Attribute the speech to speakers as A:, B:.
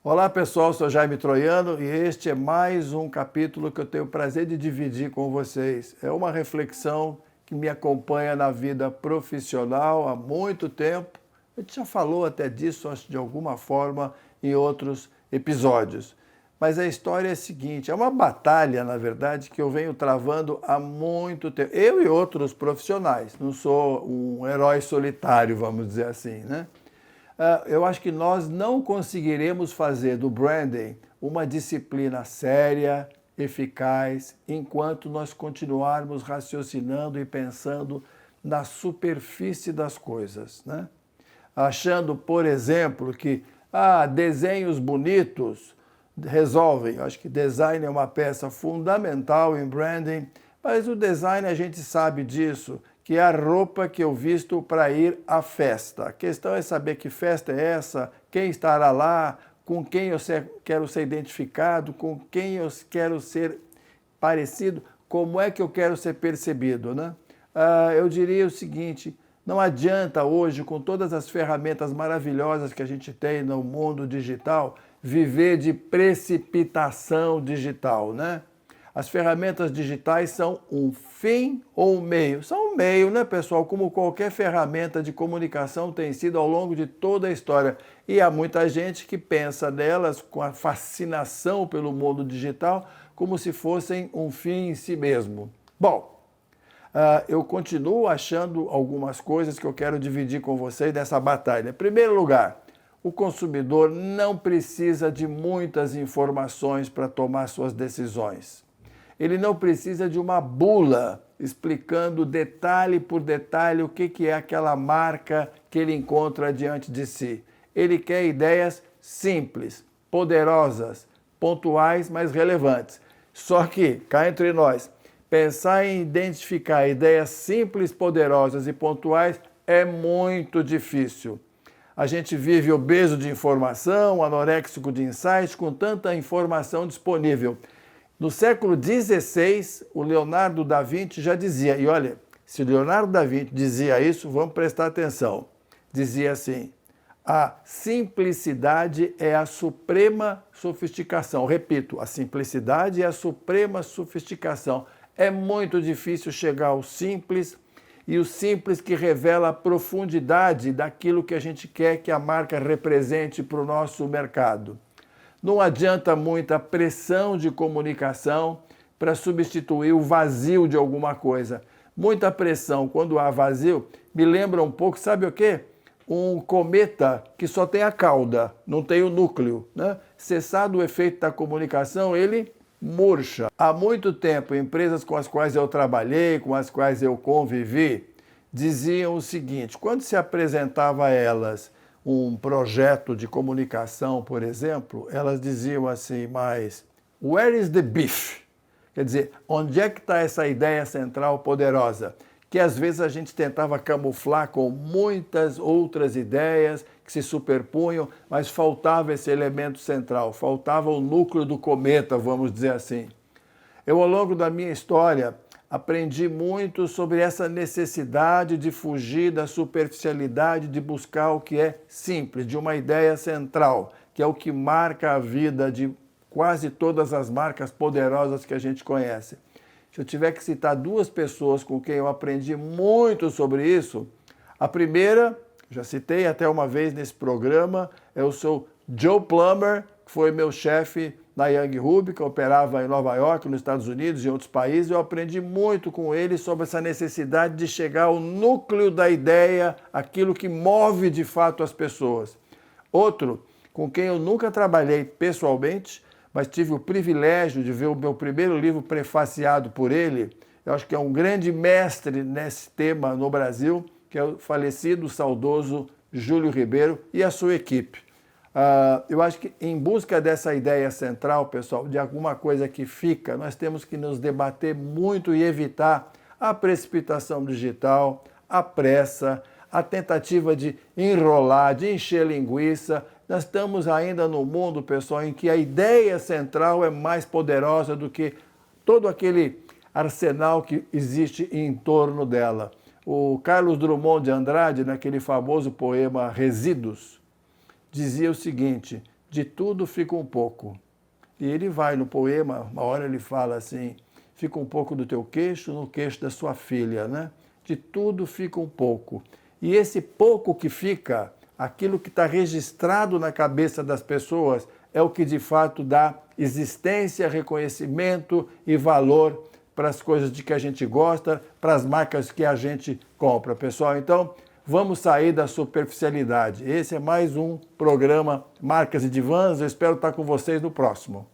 A: Olá pessoal, sou Jaime Troiano e este é mais um capítulo que eu tenho o prazer de dividir com vocês. É uma reflexão que me acompanha na vida profissional há muito tempo. A gente já falou até disso, acho, de alguma forma, em outros episódios. Mas a história é a seguinte, é uma batalha, na verdade, que eu venho travando há muito tempo. Eu e outros profissionais, não sou um herói solitário, vamos dizer assim, né? Eu acho que nós não conseguiremos fazer do branding uma disciplina séria, eficaz, enquanto nós continuarmos raciocinando e pensando na superfície das coisas, né? Achando, por exemplo, que desenhos bonitos resolvem. Eu acho que design é uma peça fundamental em branding, mas o design a gente sabe disso, que é a roupa que eu visto para ir à festa. A questão é saber que festa é essa, quem estará lá, com quem eu quero ser identificado, com quem eu quero ser parecido, como é que eu quero ser percebido, né? Eu diria o seguinte, não adianta hoje, com todas as ferramentas maravilhosas que a gente tem no mundo digital, viver de precipitação digital, né? As ferramentas digitais são um fim ou um meio? São um meio, né, pessoal? Como qualquer ferramenta de comunicação tem sido ao longo de toda a história. E há muita gente que pensa nelas com a fascinação pelo mundo digital como se fossem um fim em si mesmo. Bom, eu continuo achando algumas coisas que eu quero dividir com vocês dessa batalha. Em primeiro lugar, o consumidor não precisa de muitas informações para tomar suas decisões. Ele não precisa de uma bula explicando detalhe por detalhe o que é aquela marca que ele encontra diante de si. Ele quer ideias simples, poderosas, pontuais, mas relevantes. Só que, cá entre nós, pensar em identificar ideias simples, poderosas e pontuais é muito difícil. A gente vive obeso de informação, anoréxico de insights, com tanta informação disponível. No século XVI, o Leonardo da Vinci já dizia, e olha, se o Leonardo da Vinci dizia isso, vamos prestar atenção. Dizia assim, a simplicidade é a suprema sofisticação. Repito, a simplicidade é a suprema sofisticação. É muito difícil chegar ao simples, e o simples que revela a profundidade daquilo que a gente quer que a marca represente para o nosso mercado. Não adianta muita pressão de comunicação para substituir o vazio de alguma coisa. Muita pressão, quando há vazio, me lembra um pouco, sabe o quê? Um cometa que só tem a cauda, não tem o núcleo, né? Cessado o efeito da comunicação, ele murcha. Há muito tempo, empresas com as quais eu trabalhei, com as quais eu convivi, diziam o seguinte, quando se apresentava a elas um projeto de comunicação, por exemplo, elas diziam assim, mas where is the beef? Quer dizer, onde é que está essa ideia central poderosa? Que às vezes a gente tentava camuflar com muitas outras ideias que se superpunham, mas faltava esse elemento central, faltava o núcleo do cometa, vamos dizer assim. Eu, ao longo da minha história, aprendi muito sobre essa necessidade de fugir da superficialidade, de buscar o que é simples, de uma ideia central, que é o que marca a vida de quase todas as marcas poderosas que a gente conhece. Se eu tiver que citar duas pessoas com quem eu aprendi muito sobre isso, a primeira, já citei até uma vez nesse programa, é o seu Joe Plumber, que foi meu chefe na Young Ruby, que operava em Nova York, nos Estados Unidos e em outros países. Eu aprendi muito com ele sobre essa necessidade de chegar ao núcleo da ideia, aquilo que move de fato as pessoas. Outro, com quem eu nunca trabalhei pessoalmente, mas tive o privilégio de ver o meu primeiro livro prefaciado por ele, eu acho que é um grande mestre nesse tema no Brasil, que é o falecido, saudoso Júlio Ribeiro e a sua equipe. Eu acho que em busca dessa ideia central, pessoal, de alguma coisa que fica, nós temos que nos debater muito e evitar a precipitação digital, a pressa, a tentativa de enrolar, de encher linguiça. Nós estamos ainda no mundo, pessoal, em que a ideia central é mais poderosa do que todo aquele arsenal que existe em torno dela. O Carlos Drummond de Andrade, naquele famoso poema Resíduos, dizia o seguinte, de tudo fica um pouco. E ele vai no poema, uma hora ele fala assim, fica um pouco do teu queixo no queixo da sua filha, né? De tudo fica um pouco. E esse pouco que fica, aquilo que está registrado na cabeça das pessoas, é o que de fato dá existência, reconhecimento e valor para as coisas de que a gente gosta, para as marcas que a gente compra. Pessoal, então, vamos sair da superficialidade. Esse é mais um programa Marcas e Divãs. Eu espero estar com vocês no próximo.